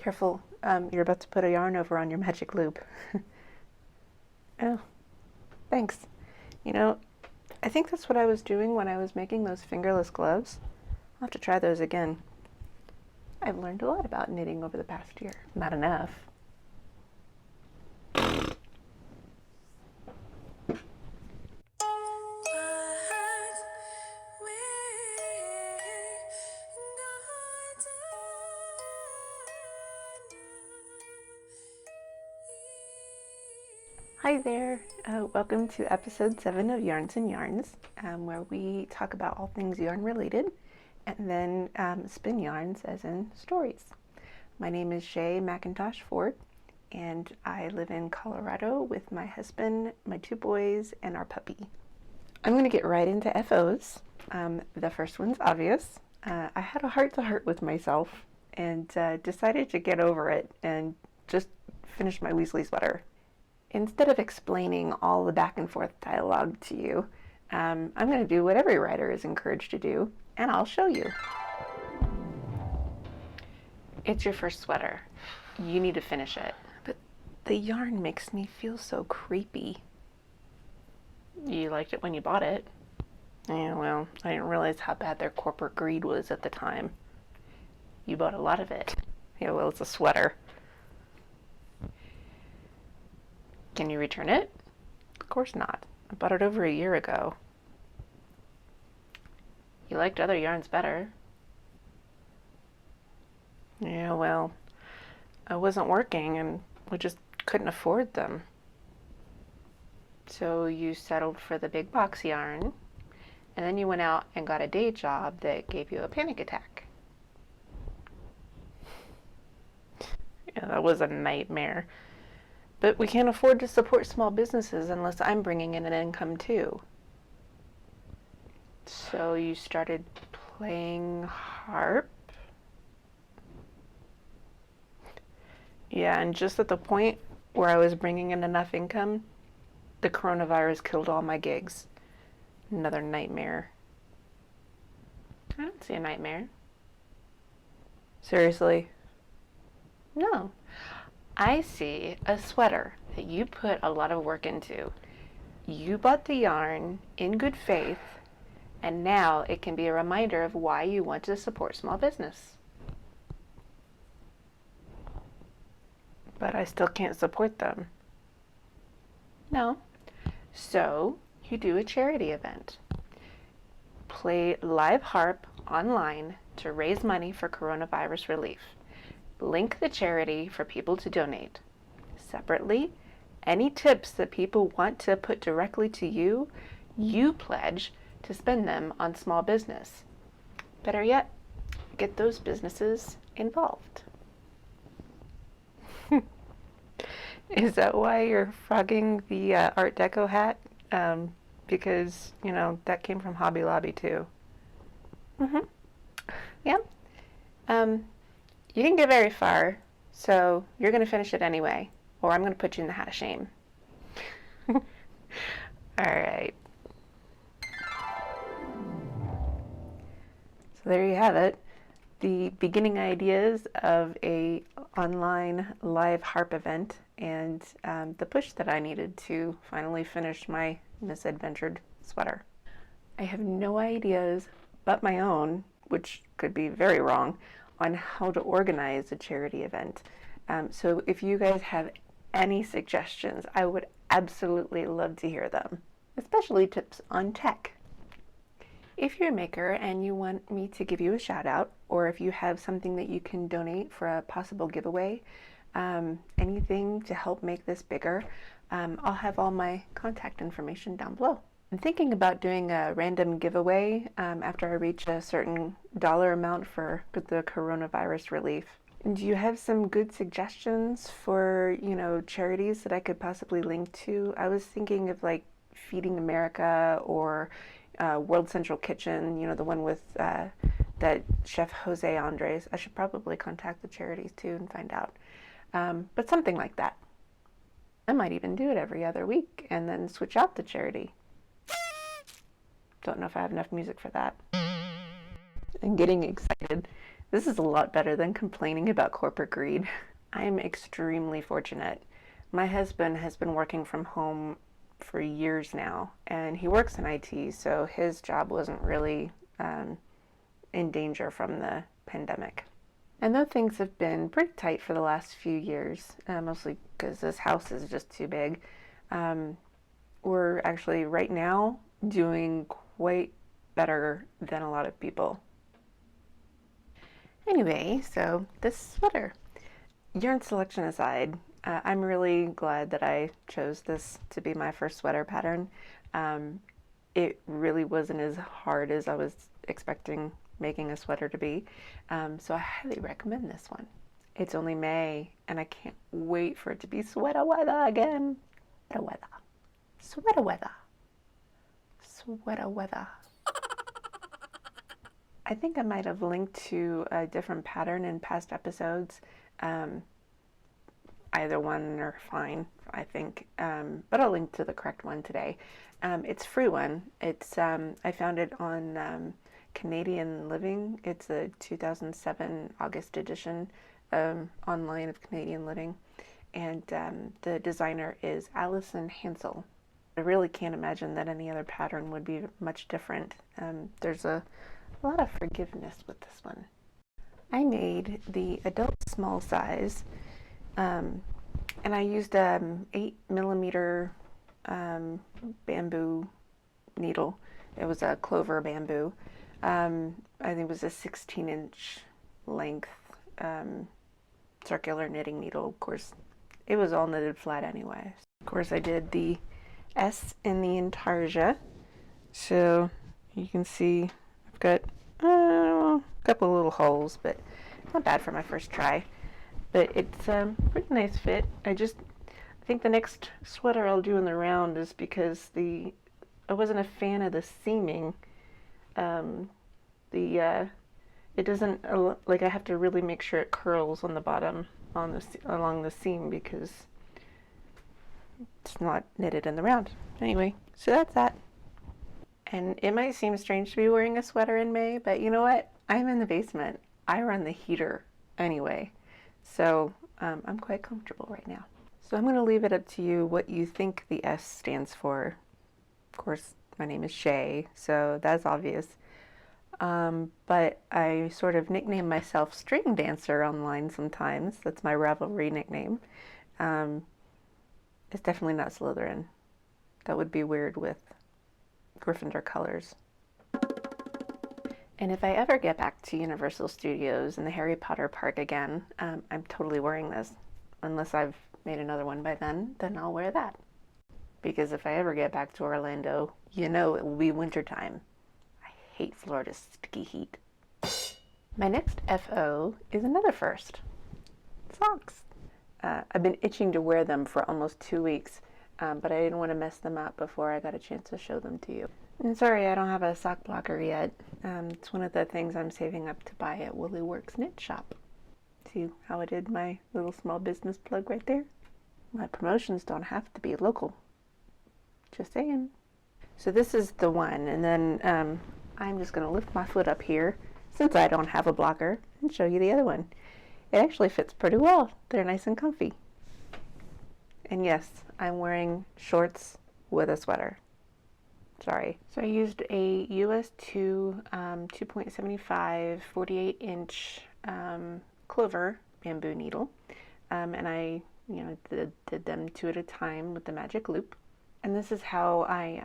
Careful, you're about to put a yarn over on your magic loop. Oh, thanks. You know, I think that's what I was doing when I was making those fingerless gloves. I'll have to try those again. I've learned a lot about knitting over the past year. Not enough. Hi there, welcome to episode 7 of Yarns and Yarns, where we talk about all things yarn related and then spin yarns as in stories. My name is Shay McIntosh Ford and I live in Colorado with my husband, my 2 boys, and our puppy. I'm going to get right into FOs. The first one's obvious. I had a heart-to-heart with myself and decided to get over it and just finish my Weasley sweater. Instead of explaining all the back and forth dialogue to you, I'm going to do what every writer is encouraged to do, and I'll show you. It's your first sweater. You need to finish it. But the yarn makes me feel so creepy. You liked it when you bought it. Yeah, well, I didn't realize how bad their corporate greed was at the time. You bought a lot of it. Yeah, well, it's a sweater. Can you return it? Of course not. I bought it over a year ago. You liked other yarns better. Yeah, well, I wasn't working and we just couldn't afford them. So you settled for the big box yarn, and then you went out and got a day job that gave you a panic attack. Yeah, that was a nightmare. But we can't afford to support small businesses unless I'm bringing in an income too. So you started playing harp? Yeah, and just at the point where I was bringing in enough income, the coronavirus killed all my gigs. Another nightmare. I don't see a nightmare. Seriously? No. I see a sweater that you put a lot of work into. You bought the yarn in good faith, and now it can be a reminder of why you want to support small business. But I still can't support them. No. So you do a charity event. Play live harp online to raise money for coronavirus relief. Link the charity for people to donate. Separately, any tips that people want to put directly to you, you pledge to spend them on small business. Better yet, get those businesses involved. Is that why you're frogging the Art Deco hat? Because, you know, that came from Hobby Lobby too. Mm-hmm. Yep. You didn't get very far, so you're going to finish it anyway, or I'm going to put you in the hat of shame. All right. So there you have it. The beginning ideas of a online live harp event and the push that I needed to finally finish my misadventured sweater. I have no ideas but my own, which could be very wrong, on how to organize a charity event. So if you guys have any suggestions, I would absolutely love to hear them, especially tips on tech. If you're a maker and you want me to give you a shout out, or if you have something that you can donate for a possible giveaway, anything to help make this bigger, I'll have all my contact information down below. I'm thinking about doing a random giveaway after I reach a certain dollar amount for the coronavirus relief. Do you have some good suggestions for, you know, charities that I could possibly link to? I was thinking of like Feeding America or World Central Kitchen, you know, the one with that Chef Jose Andres. I should probably contact the charities too and find out. But something like that. I might even do it every other week and then switch out the charity. Don't know if I have enough music for that. I'm getting excited. This is a lot better than complaining about corporate greed. I am extremely fortunate. My husband has been working from home for years now, and he works in IT, so his job wasn't really in danger from the pandemic. And though things have been pretty tight for the last few years, mostly because this house is just too big, um, we're actually right now doing quite better than a lot of people. Anyway, so this sweater. Yarn selection aside, I'm really glad that I chose this to be my first sweater pattern. Um, it really wasn't as hard as I was expecting making a sweater to be, so I highly recommend this one. It's only May, and I can't wait for it to be sweater weather again. Sweater weather. Sweater weather. Sweater weather. I think I might have linked to a different pattern in past episodes. Um, Either one are fine, I think, but I'll link to the correct one today. It's a free one. It's I found it on Canadian Living. It's a 2007 August edition online of Canadian Living, and the designer is Alison Hansel. I really can't imagine that any other pattern would be much different. There's a lot of forgiveness with this one. I made the adult small size, and I used 8mm bamboo needle. It was a clover bamboo. I think it was a 16-inch length circular knitting needle. Of course, it was all knitted flat anyway. Of course, I did the S in the intarsia. So you can see I've got a couple little holes, but not bad for my first try. But it's a pretty nice fit. I think the next sweater I'll do in the round is because I wasn't a fan of the seaming. It doesn't like I have to really make sure it curls on the bottom along the seam because it's not knitted in the round. Anyway, so that's that. And it might seem strange to be wearing a sweater in May, but you know what? I'm in the basement. I run the heater anyway, so I'm quite comfortable right now. So I'm going to leave it up to you what you think the S stands for. Of course, my name is Shay, so that's obvious. But I sort of nickname myself String Dancer online sometimes. That's my Ravelry nickname. It's definitely not Slytherin. That would be weird with Gryffindor colors. And if I ever get back to Universal Studios and the Harry Potter park again, I'm totally wearing this. Unless I've made another one by then I'll wear that. Because if I ever get back to Orlando, you know it will be wintertime. I hate Florida's sticky heat. My next FO is another first. Socks. I've been itching to wear them for almost 2 weeks, but I didn't want to mess them up before I got a chance to show them to you. And sorry I don't have a sock blocker yet. It's one of the things I'm saving up to buy at Woolly Works Knit Shop. See how I did my little small business plug right there? My promotions don't have to be local. Just saying. So this is the one, and then I'm just going to lift my foot up here, since I don't have a blocker, and show you the other one. It actually fits pretty well. They're nice and comfy. And yes, I'm wearing shorts with a sweater. Sorry. So I used a US 2 2.75 48-inch clover bamboo needle, and I did them 2 at a time with the magic loop. And this is how I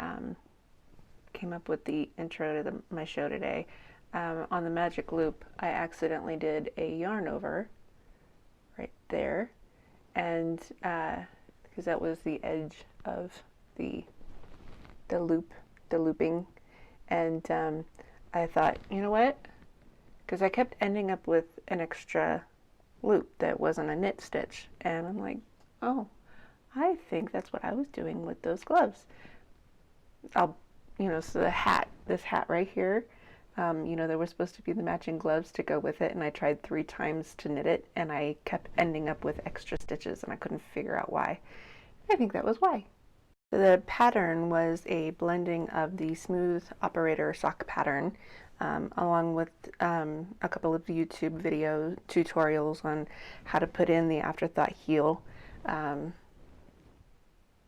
came up with the intro to my show today. On the magic loop, I accidentally did a yarn over right there, and because that was the edge of the looping, and I thought, you know what? Because I kept ending up with an extra loop that wasn't a knit stitch, and I'm like, oh, I think that's what I was doing with those gloves. So the hat, this hat right here, there were supposed to be the matching gloves to go with it, and I tried 3 times to knit it, and I kept ending up with extra stitches, and I couldn't figure out why. I think that was why. The pattern was a blending of the smooth operator sock pattern along with a couple of YouTube video tutorials on how to put in the afterthought heel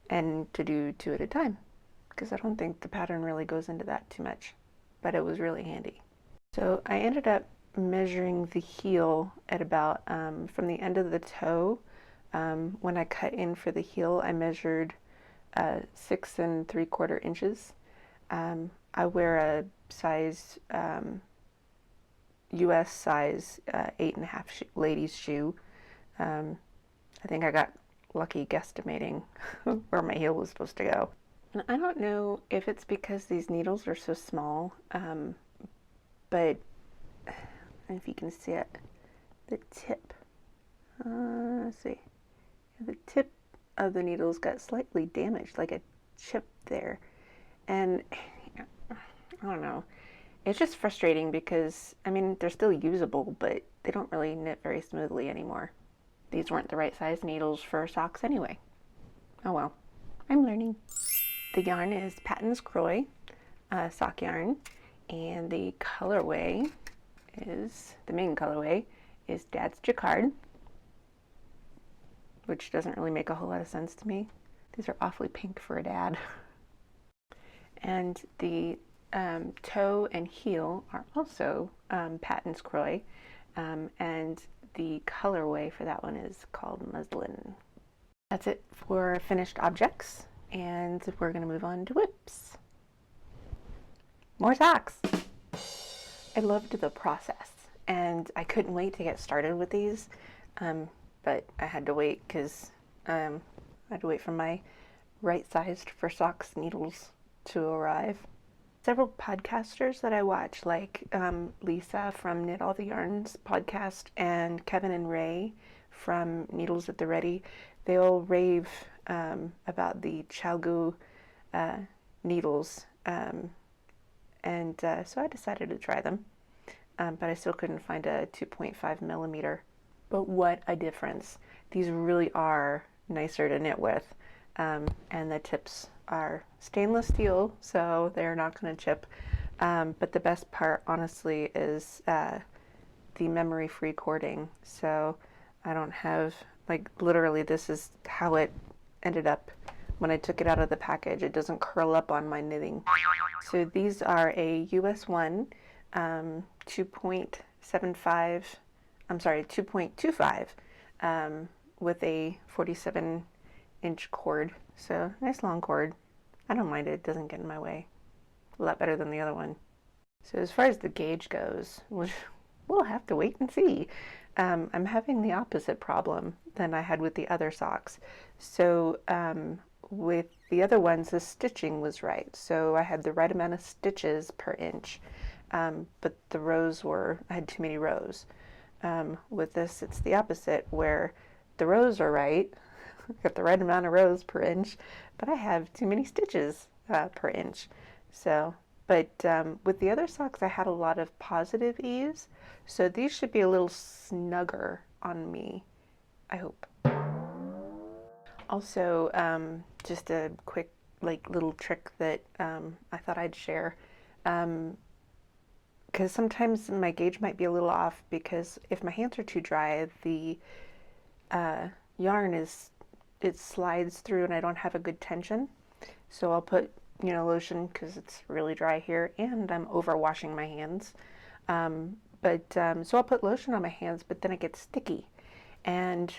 and to do 2 at a time, because I don't think the pattern really goes into that too much, but it was really handy. So I ended up measuring the heel at about from the end of the toe. When I cut in for the heel, I measured 6 3/4 inches. I wear a size US size 8.5 ladies shoe. I think I got lucky guesstimating where my heel was supposed to go. And I don't know if it's because these needles are so small, but if you can see it, the tip, let's see, the tip of the needles got slightly damaged, like a chip there. And I don't know, it's just frustrating because, I mean, they're still usable, but they don't really knit very smoothly anymore. These weren't the right size needles for socks anyway. Oh well, I'm learning. The yarn is Patton's Croy sock yarn, and the colorway is, the main colorway is Dad's Jacquard, which doesn't really make a whole lot of sense to me. These are awfully pink for a dad. And the toe and heel are also Patton's Croy, and the colorway for that one is called Muslin. That's it for finished objects, and we're going to move on to whips. More socks! I loved the process, and I couldn't wait to get started with these, but I had to wait because I had to wait for my right-sized for socks needles to arrive. Several podcasters that I watch, like Lisa from Knit All the Yarns podcast and Kevin and Ray from Needles at the Ready, they all rave about the Chalgu needles, and so I decided to try them, but I still couldn't find a 2.5 millimeter. But what a difference. These really are nicer to knit with, and the tips are stainless steel, so they're not going to chip. But the best part, honestly, is the memory-free cording. So I don't have, like, literally this is how it ended up when I took it out of the package. It doesn't curl up on my knitting. So these are a US 1 2.75, I'm sorry, 2.25 with a 47-inch cord. So nice long cord. I don't mind it, it doesn't get in my way. A lot better than the other one. So as far as the gauge goes, we'll have to wait and see. I'm having the opposite problem than I had with the other socks. So with the other ones, the stitching was right. So I had the right amount of stitches per inch, but the rows were, I had too many rows. With this, it's the opposite, where the rows are right, got the right amount of rows per inch, but I have too many stitches per inch. So, but with the other socks, I had a lot of positive ease, so these should be a little snugger on me, I hope. Also, just a quick, like, little trick that I thought I'd share, because sometimes my gauge might be a little off, because if my hands are too dry, the yarn it slides through and I don't have a good tension. So I'll put, lotion because it's really dry here and I'm over washing my hands. So I'll put lotion on my hands, but then it gets sticky, and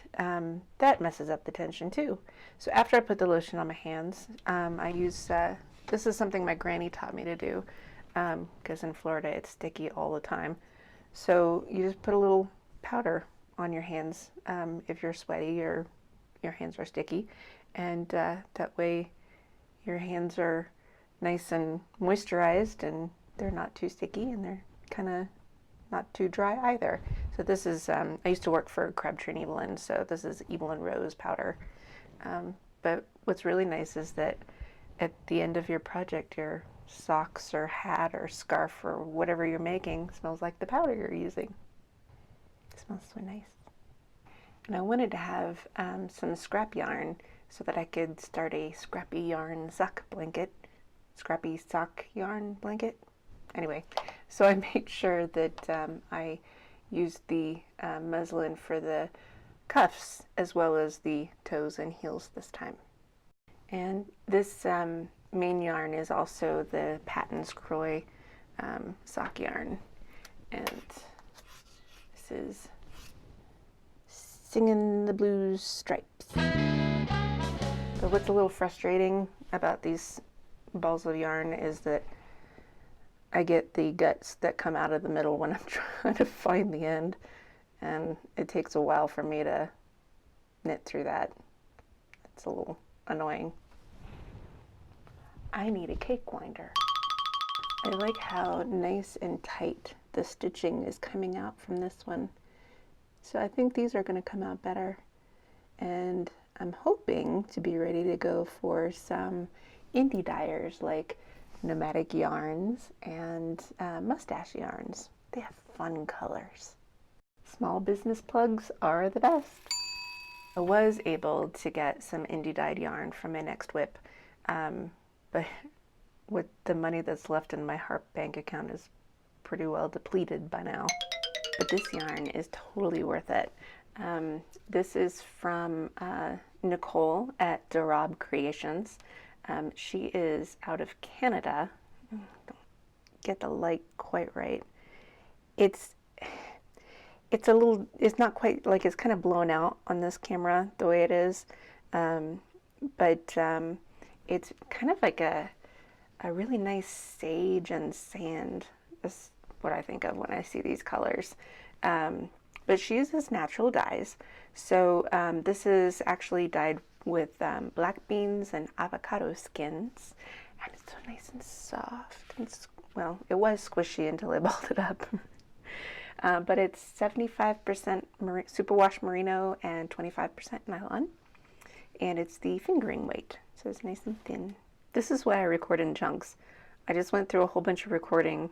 that messes up the tension too. So after I put the lotion on my hands, I use, this is something my granny taught me to do, because in Florida it's sticky all the time. So you just put a little powder on your hands if you're sweaty or your hands are sticky, and that way your hands are nice and moisturized and they're not too sticky and they're kind of not too dry either. So this is, I used to work for Crabtree and Evelyn, so this is Evelyn Rose powder. But what's really nice is that at the end of your project, your socks or hat or scarf or whatever you're making smells like the powder you're using. It smells so nice. And I wanted to have some scrap yarn so that I could start a scrappy yarn sock blanket. Scrappy sock yarn blanket. Anyway, so I made sure that I used the muslin for the cuffs as well as the toes and heels this time. And this main yarn is also the Patton's Croy sock yarn. And this is Singin' the Blues Stripes. But what's a little frustrating about these balls of yarn is that I get the guts that come out of the middle when I'm trying to find the end, and it takes a while for me to knit through that. It's a little annoying. I need a cake winder. I like how nice and tight the stitching is coming out from this one. So I think these are going to come out better. And I'm hoping to be ready to go for some indie dyers like Nomadic Yarns and Mustache Yarns. They have fun colors. Small business plugs are the best. I was able to get some indie dyed yarn from my next whip, but with the money that's left in my Harp bank account is pretty well depleted by now. But this yarn is totally worth it. This is from Nicole at Derob Creations. She is out of Canada. Don't get the light quite right. It's a little, it's not quite, like, it's kind of blown out on this camera the way it is. But it's kind of like a really nice sage and sand. That's what I think of when I see these colors. But she uses natural dyes. So this is actually dyed with black beans and avocado skins. And it's so nice and soft. And well, it was squishy until I balled it up. But it's 75% superwash merino and 25% nylon. And it's the fingering weight. So it's nice and thin. This is why I record in chunks. I just went through a whole bunch of recording,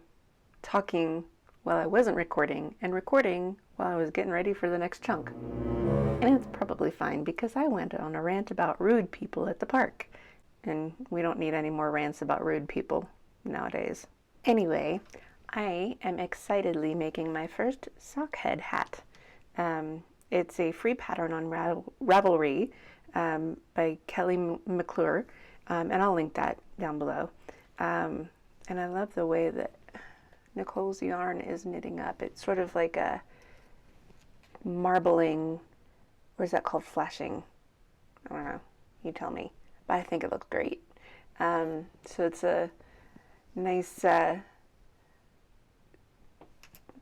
talking while I wasn't recording, and recording while I was getting ready for the next chunk. And it's probably fine because I went on a rant about rude people at the park. And we don't need any more rants about rude people nowadays. Anyway, I am excitedly making my first sock head hat. It's a free pattern on Ravelry by Kelly McClure, and I'll link that down below. And I love the way that Nicole's yarn is knitting up. It's sort of like a marbling, or is that called flashing? I don't know, you tell me. But I think it looks great. So it's a nice, the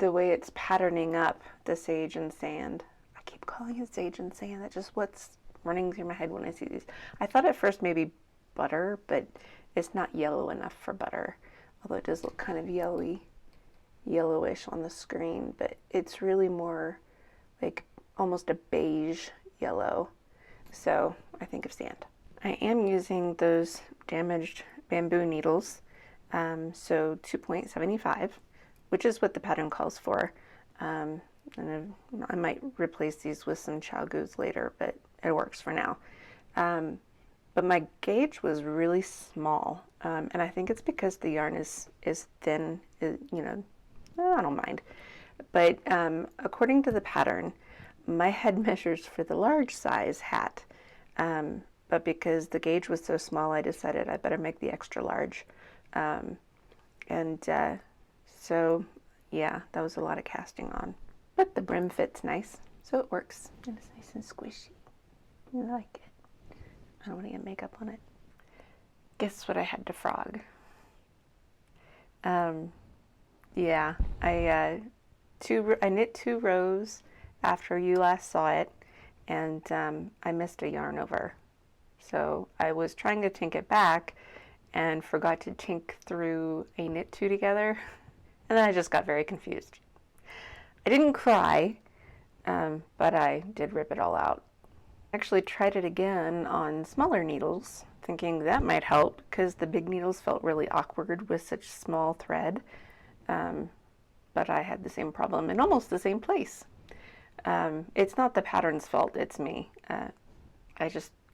way it's patterning up the sage and sand. I keep calling it sage and sand. That's just what's running through my head when I see these. I thought at first maybe butter, but it's not yellow enough for butter. Although it does look kind of yellowish on the screen, but it's really more like almost a beige yellow. So I think of sand. I am using those damaged bamboo needles, so 2.75, which is what the pattern calls for. And I might replace these with some chow goos later, but it works for now. But my gauge was really small, and I think it's because the yarn is thin. You know, I don't mind. But according to the pattern, my head measures for the large size hat. But because the gauge was so small, I decided I better make the extra large. So yeah, that was a lot of casting on. But the brim fits nice, so it works. And it's nice and squishy. I like it. I don't want to get makeup on it. Guess what I had to frog? Yeah, I knit 2 rows after you last saw it, and I missed a yarn over. So I was trying to tink it back and forgot to tink through a knit 2 together, and then I just got very confused. I didn't cry, but I did rip it all out. I actually tried it again on smaller needles, thinking that might help because the big needles felt really awkward with such small thread. But I had the same problem in almost the same place. It's not the pattern's fault, it's me.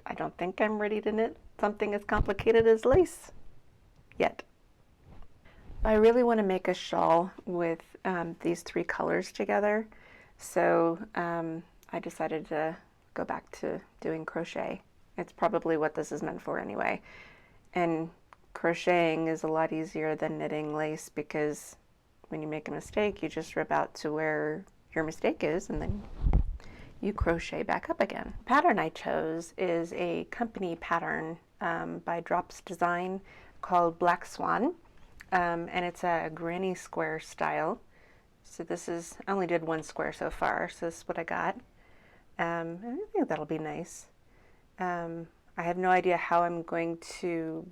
I don't think I'm ready to knit something as complicated as lace yet. I really want to make a shawl with these three colors together, so I decided to go back to doing crochet. It's probably what this is meant for anyway. And crocheting is a lot easier than knitting lace because when you make a mistake, you just rip out to where your mistake is and then you crochet back up again. The pattern I chose is a company pattern by Drops Design called Black Swan, and it's a granny square style. So this is, I only did one square so far, so this is what I got. And I think that'll be nice. I have no idea how I'm going to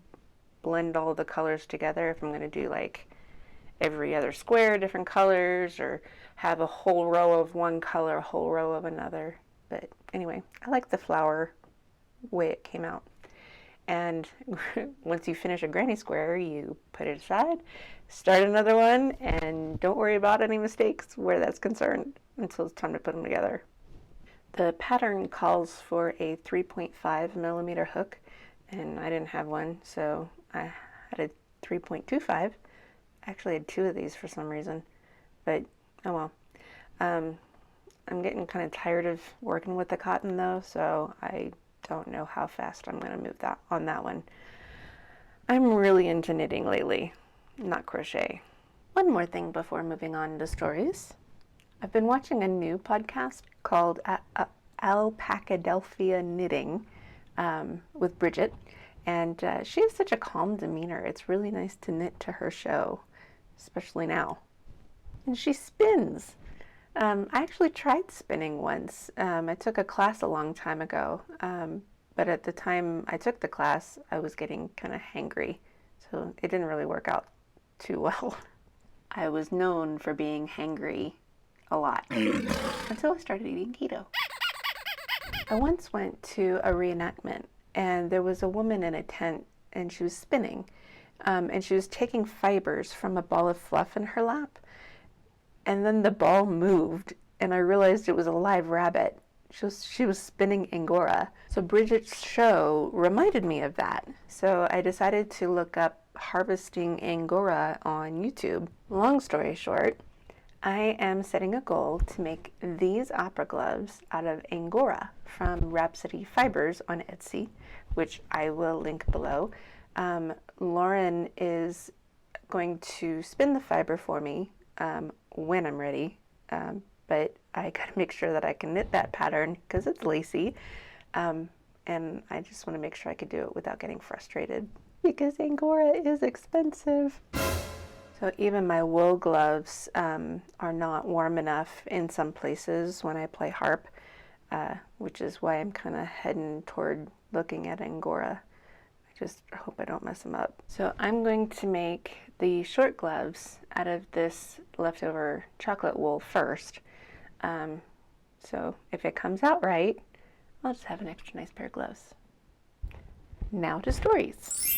blend all the colors together, if I'm going to do like every other square different colors or have a whole row of one color, a whole row of another. But anyway, I like the flower way it came out. And once you finish a granny square, you put it aside, start another one, and don't worry about any mistakes where that's concerned until it's time to put them together. The pattern calls for a 3.5 millimeter hook, and I didn't have one, so I had a 3.25. I actually had two of these for some reason, but oh well. I'm getting kind of tired of working with the cotton though, so I don't know how fast I'm going to move that on that one. I'm really into knitting lately, not crochet. One more thing before moving on to stories. I've been watching a new podcast called Alpacadelphia Knitting with Bridget, and she has such a calm demeanor. It's really nice to knit to her show, especially now. And she spins. I actually tried spinning once. I took a class a long time ago, but at the time I took the class, I was getting kind of hangry, so it didn't really work out too well. I was known for being hangry a lot until I started eating keto. I once went to a reenactment, and there was a woman in a tent, and she was spinning, and she was taking fibers from a ball of fluff in her lap. And then the ball moved, and I realized it was a live rabbit. She was spinning Angora. So Bridget's show reminded me of that. So I decided to look up harvesting Angora on YouTube. Long story short, I am setting a goal to make these opera gloves out of Angora from Rhapsody Fibers on Etsy, which I will link below. Lauren is going to spin the fiber for me when I'm ready, but I gotta make sure that I can knit that pattern because it's lacy, and I just want to make sure I could do it without getting frustrated because Angora is expensive. So even my wool gloves are not warm enough in some places when I play harp, which is why I'm kind of heading toward looking at Angora. I just hope I don't mess them up. So I'm going to make the short gloves out of this leftover chocolate wool first. So if it comes out right, I'll just have an extra nice pair of gloves. Now to stories.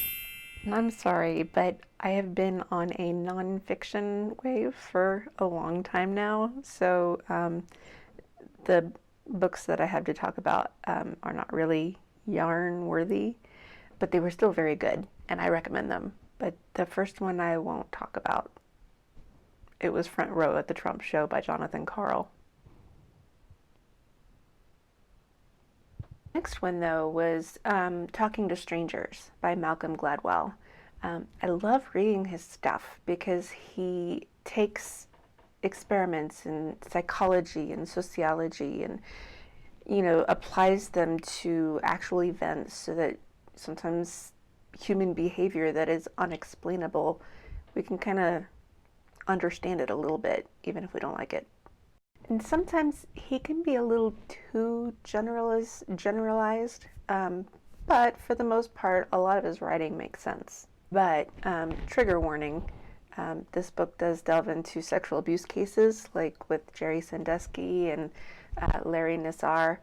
I'm sorry, but I have been on a non-fiction wave for a long time now, so the books that I have to talk about are not really yarn worthy, but they were still very good, and I recommend them. But the first one I won't talk about. It was Front Row at the Trump Show by Jonathan Carl. Next one, though, was Talking to Strangers by Malcolm Gladwell. I love reading his stuff because he takes experiments in psychology and sociology and, you know, applies them to actual events so that sometimes human behavior that is unexplainable, we can kind of understand it a little bit, even if we don't like it. And sometimes he can be a little too generalized, but for the most part, a lot of his writing makes sense. But trigger warning, this book does delve into sexual abuse cases, like with Jerry Sandusky and Larry Nassar.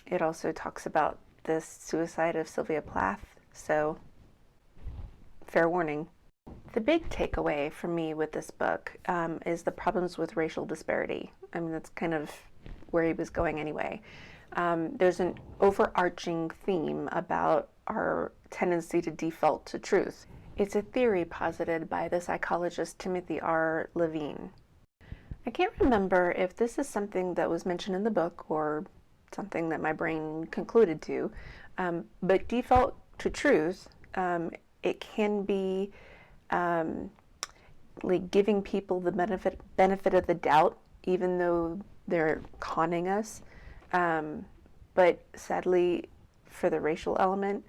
It also talks about the suicide of Sylvia Plath, so fair warning. The big takeaway for me with this book is the problems with racial disparity. I mean, that's kind of where he was going anyway. There's an overarching theme about our tendency to default to truth. It's a theory posited by the psychologist Timothy R. Levine. I can't remember if this is something that was mentioned in the book or something that my brain concluded to, but default to truth, it can be like giving people the benefit of the doubt, even though they're conning us. But sadly, for the racial element,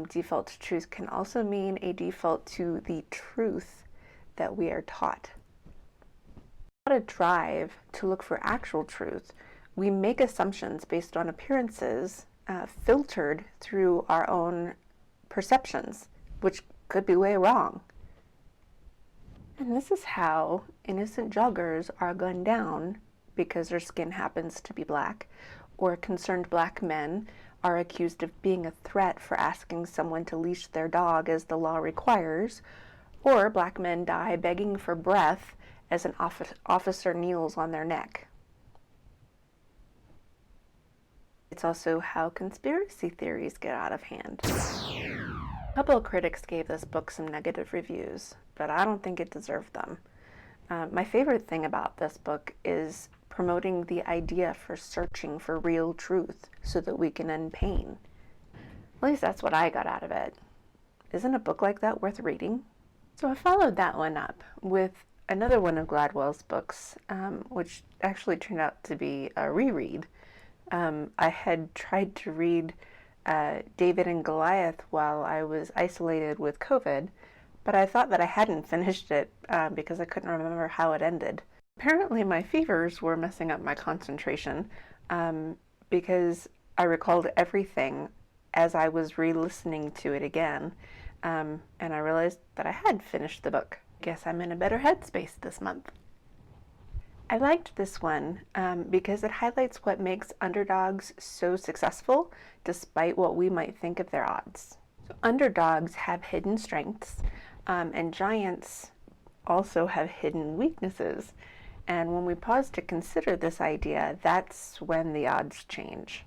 default to truth can also mean a default to the truth that we are taught. Without a drive to look for actual truth, we make assumptions based on appearances filtered through our own perceptions, which could be way wrong. And this is how innocent joggers are gunned down because their skin happens to be black, or concerned black men are accused of being a threat for asking someone to leash their dog as the law requires, or black men die begging for breath as an officer kneels on their neck. It's also how conspiracy theories get out of hand. A couple of critics gave this book some negative reviews, but I don't think it deserved them. My favorite thing about this book is promoting the idea for searching for real truth so that we can end pain. At least that's what I got out of it. Isn't a book like that worth reading? So I followed that one up with another one of Gladwell's books, which actually turned out to be a reread. I had tried to read David and Goliath while I was isolated with COVID, but I thought that I hadn't finished it because I couldn't remember how it ended. Apparently my fevers were messing up my concentration because I recalled everything as I was re-listening to it again, and I realized that I had finished the book. I guess I'm in a better headspace this month. I liked this one because it highlights what makes underdogs so successful despite what we might think of their odds. So underdogs have hidden strengths, and giants also have hidden weaknesses. And when we pause to consider this idea, that's when the odds change.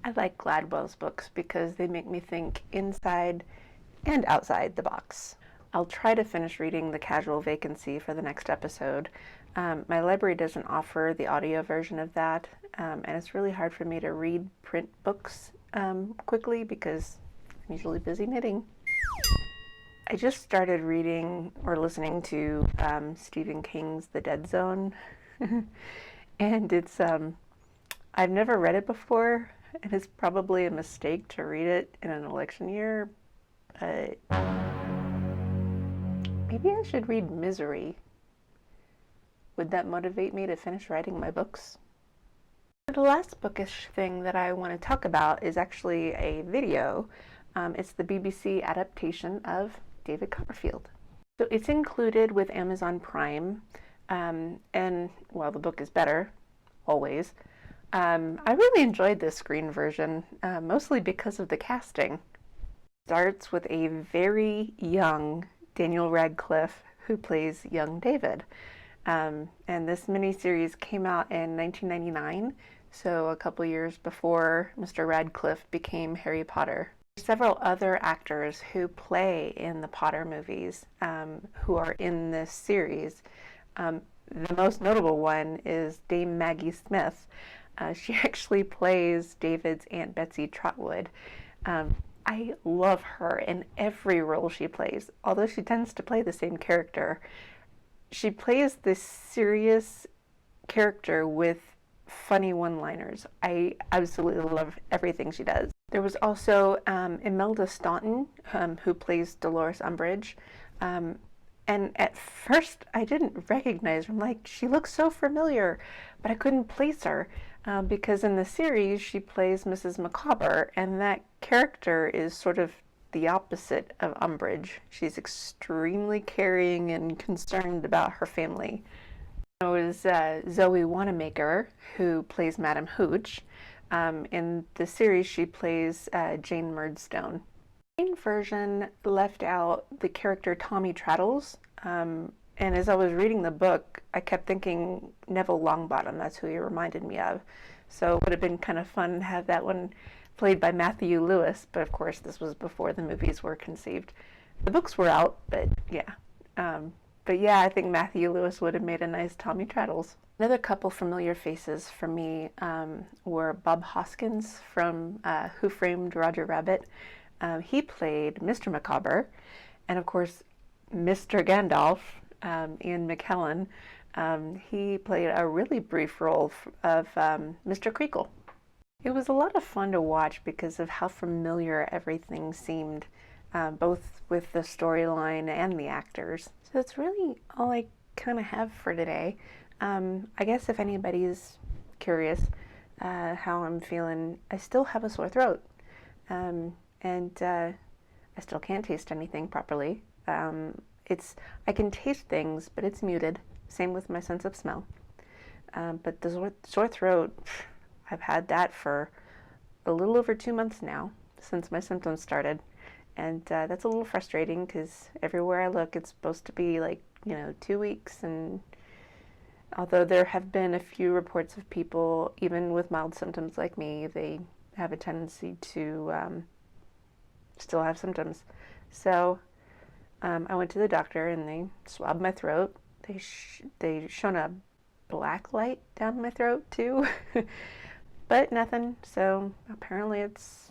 I like Gladwell's books because they make me think inside and outside the box. I'll try to finish reading The Casual Vacancy for the next episode. My library doesn't offer the audio version of that, and it's really hard for me to read print books quickly because I'm usually busy knitting. I just started reading or listening to Stephen King's The Dead Zone, and it's I've never read it before, and it's probably a mistake to read it in an election year, but maybe I should read Misery. Would that motivate me to finish writing my books? The last bookish thing that I want to talk about is actually a video. It's the BBC adaptation of David Copperfield. So it's included with Amazon Prime, and well, the book is better, always. I really enjoyed this screen version, mostly because of the casting. It starts with a very young Daniel Radcliffe who plays young David. And this miniseries came out in 1999, so a couple years before Mr. Radcliffe became Harry Potter. Several other actors who play in the Potter movies who are in this series. The most notable one is Dame Maggie Smith. She actually plays David's Aunt Betsy Trotwood. I love her in every role she plays, although she tends to play the same character. She plays this serious character with funny one-liners. I absolutely love everything she does. There was also Imelda Staunton, who plays Dolores Umbridge. And at first, I didn't recognize her. I'm like, she looks so familiar, but I couldn't place her because in the series, she plays Mrs. Micawber, and that character is sort of the opposite of Umbridge. She's extremely caring and concerned about her family. It was Zoe Wanamaker, who plays Madame Hooch. In the series, she plays Jane Murdstone. The main version left out the character Tommy Traddles, And as I was reading the book, I kept thinking Neville Longbottom. That's who he reminded me of. So it would have been kind of fun to have that one played by Matthew Lewis. But of course, this was before the movies were conceived. The books were out, but yeah. But yeah, I think Matthew Lewis would have made a nice Tommy Traddles. Another couple familiar faces for me were Bob Hoskins from Who Framed Roger Rabbit. He played Mr. Micawber, and of course, Mr. Gandalf, Ian McKellen. He played a really brief role of Mr. Creakle. It was a lot of fun to watch because of how familiar everything seemed, both with the storyline and the actors. So that's really all I kind of have for today. I guess if anybody's curious how I'm feeling, I still have a sore throat, and I still can't taste anything properly. I can taste things, but it's muted. Same with my sense of smell. But the sore throat, I've had that for a little over 2 months now, since my symptoms started. And that's a little frustrating because everywhere I look, it's supposed to be like, 2 weeks. And although there have been a few reports of people, even with mild symptoms like me, they have a tendency to still have symptoms. So I went to the doctor and they swabbed my throat. They shone a black light down my throat too, but nothing. So apparently it's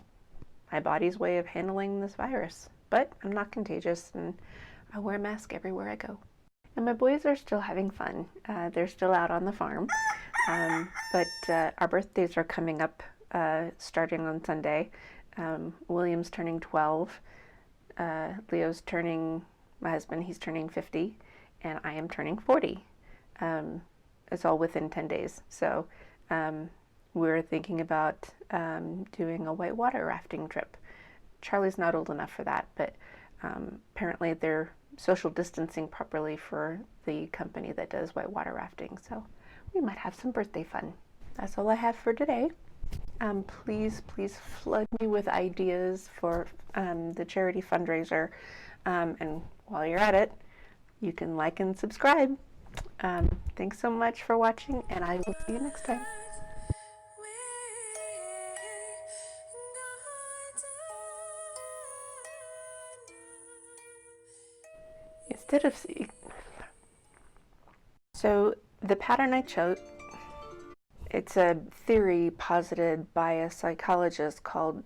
my body's way of handling this virus. But I'm not contagious and I wear a mask everywhere I go. And my boys are still having fun. They're still out on the farm. But our birthdays are coming up starting on Sunday. William's turning 12. Leo's turning, my husband, he's turning 50. And I am turning 40. It's all within 10 days. So we're thinking about doing a whitewater rafting trip. Charlie's not old enough for that, but apparently they're social distancing properly for the company that does whitewater rafting. So we might have some birthday fun. That's all I have for today. Please flood me with ideas for the charity fundraiser. And while you're at it, you can like and subscribe. Thanks so much for watching, and I will see you next time. Instead of so the pattern I chose, it's a theory posited by a psychologist called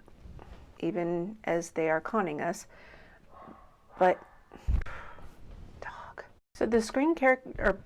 Even as They Are Conning Us, but dog. So the screen character, or